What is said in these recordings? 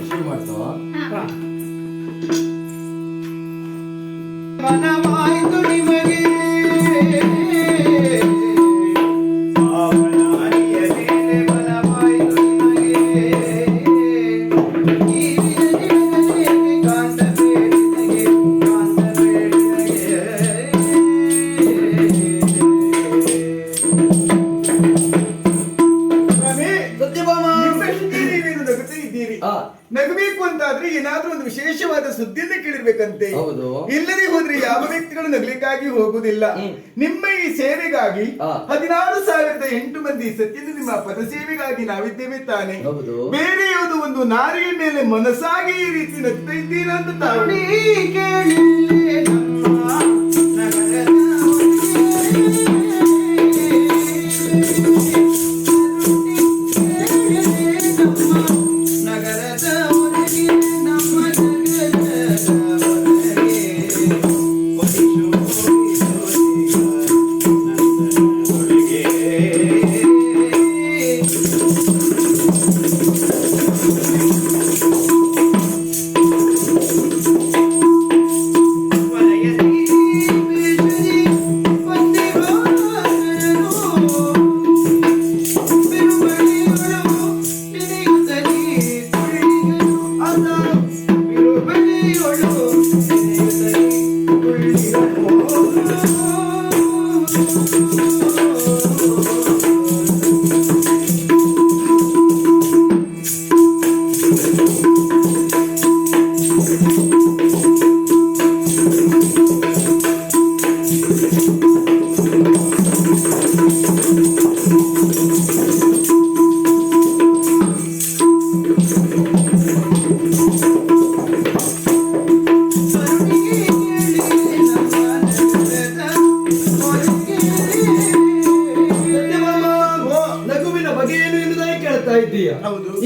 ಶುರು ಮಾಡ್ತಾವ. ಮನವಾಯ್ತು ನಿಮಗೆ ನಗಬೇಕು ಅಂತಾದ್ರೆ ಏನಾದ್ರೂ ಒಂದು ವಿಶೇಷವಾದ ಸುದ್ದಿಯನ್ನ ಕೇಳಿರ್ಬೇಕಂತೆ. ಇಲ್ಲದೆ ಹೋದ್ರೆ ಯಾವ ವ್ಯಕ್ತಿಗಳು ನಗಲಿಕ್ಕಾಗಿ ಹೋಗುದಿಲ್ಲ. ನಿಮ್ಮ ಈ ಸೇವೆಗಾಗಿ 16,008 ಮಂದಿ ಸತ್ಯದ ನಿಮ್ಮ ಪದ ಸೇವೆಗಾಗಿ ನಾವಿದ್ದೇವೆ ತಾನೆ. ಬೇರೆ ಯಾವುದೋ ಒಂದು ನಾರಿಯ ಮೇಲೆ ಮನಸ್ಸಾಗಿ ಈ ರೀತಿ ನಗ್ತಾ ಇದ್ದೀರಾ ಅಂತ ತಾವು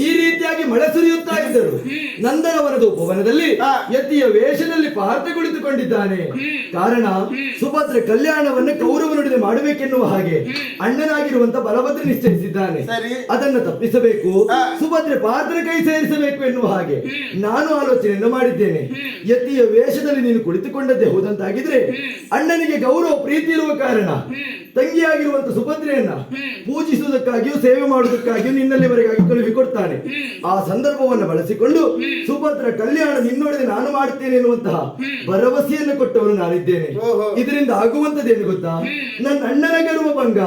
ಈ ರೀತಿಯಾಗಿ ಮಳೆ ಸುರಿಯುತ್ತಾ ಇದ್ದರು. ನಂದನವನದ ಉಪವನದಲ್ಲಿ ಯತಿಯ ವೇಷದಲ್ಲಿ ಪಾರ್ಥ ಕುಳಿತುಕೊಂಡಿದ್ದಾನೆ. ಕಾರಣ ಸುಭದ್ರ ಕಲ್ಯಾಣವನ್ನು ಕೌರವನೊಡನೆ ಮಾಡಬೇಕೆನ್ನುವ ಹಾಗೆ ಅಣ್ಣನಾಗಿರುವಂತ ಬಲಭದ್ರ ನಿಶ್ಚಯಿಸಿದ್ದಾನೆ. ಅದನ್ನು ತಪ್ಪಿಸಬೇಕು, ಸುಭದ್ರೆ ಪಾರ್ಥನ ಕೈ ಸೇರಿಸಬೇಕು ಎನ್ನುವ ಹಾಗೆ ನಾನು ಆಲೋಚನೆಯನ್ನು ಮಾಡಿದ್ದೇನೆ. ಯತಿಯ ವೇಷದಲ್ಲಿ ನೀನು ಕುಳಿತುಕೊಂಡದ್ದೇ ಹೋದಂತಾಗಿದ್ರೆ ಅಣ್ಣನಿಗೆ ಗೌರವ ಪ್ರೀತಿ ಇರುವ ಕಾರಣ ತಂಗಿಯಾಗಿರುವಂತ ಸುಭದ್ರೆಯನ್ನ ಪೂಜಿಸುವುದಕ್ಕಾಗಿಯೂ ಸೇವೆ ಮಾಡುವುದಕ್ಕಾಗಿಯೂ ನಿನ್ನಲ್ಲಿವರೆಗಾಗಿ ಕಳುಹಿಕೊಡ್ತಾನೆ. ಆ ಸಂದರ್ಭವನ್ನು ಬಳಸಿಕೊಂಡು ಸುಭದ್ರ ಕಲ್ಯಾಣ ನಿನ್ನೊಡನೆ ನಾನು ಮಾಡುತ್ತೇನೆ ಎನ್ನುವಂತಹ ಭರವಸೆಯನ್ನು ಕೊಟ್ಟವನು ನಾನಿದ್ದೇನೆ. ಇದರಿಂದ ಆಗುವಂತದ್ದೇನು ಗೊತ್ತಾ? ನನ್ನ ಅಣ್ಣನ ಗರ್ವ ಭಂಗ,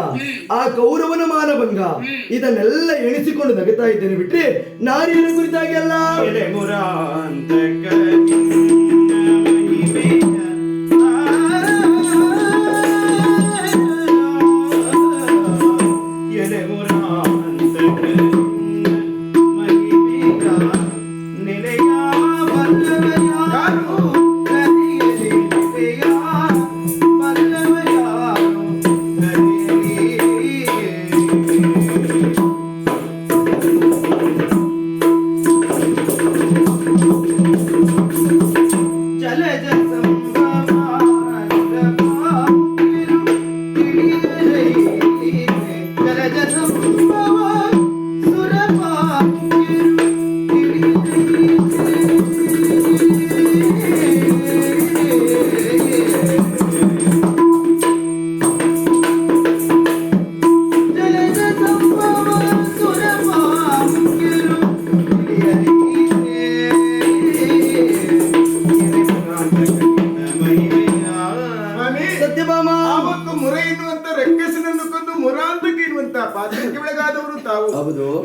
ಆ ಕೌರವನ ಮಾನಭಂಗ, ಇದನ್ನೆಲ್ಲ ಎಣಿಸಿಕೊಂಡು ನಗುತ್ತಾ ಇದ್ದೇನೆ ಬಿಟ್ರೆ ನಾರಿಯರ ಕುರಿತಾಗಿ ಅಲ್ಲ.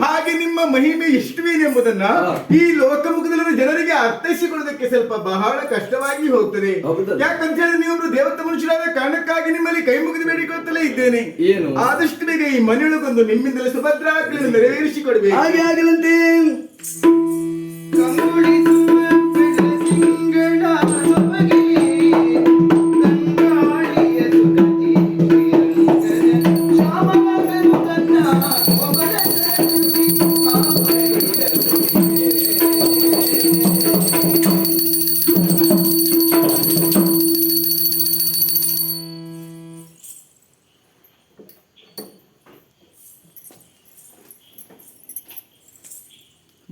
ಹಾಗೆ ನಿಮ್ಮ ಮಹಿಮೆ ಎಷ್ಟುವೇನೆಂಬುದನ್ನ ಈ ಲೋಕಮುಖದಲ್ಲಿ ಜನರಿಗೆ ಅರ್ಥೈಸಿಕೊಳ್ಳುವುದಕ್ಕೆ ಸ್ವಲ್ಪ ಬಹಳ ಕಷ್ಟವಾಗಿ ಹೋಗ್ತದೆ. ಯಾಕಂತ ಹೇಳಿ ನೀವೊಬ್ರು ದೇವತ ಮನುಷ್ಯರಾದ ಕಾರಣಕ್ಕಾಗಿ ನಿಮ್ಮಲ್ಲಿ ಕೈ ಮುಗಿದು ಬೇಡಿಕೊಳ್ಳುತ್ತಲೇ ಇದ್ದೇನೆ. ಆದಷ್ಟು ಬೇಗ ಈ ಮನೆಯೊಳಗೊಂದು ನಿಮ್ಮಿಂದಲೇ ಸುಭದ್ರಾಗ್ಲಿಯನ್ನು ನೆರವೇರಿಸಿಕೊಡ್ಬೇಕು. ಹಾಗೆ ಆಗಲಂತೆ.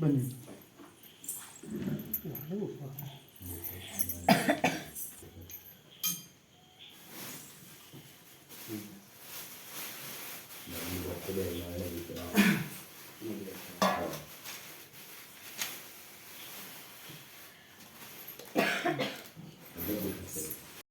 ಬನ್ನಿ.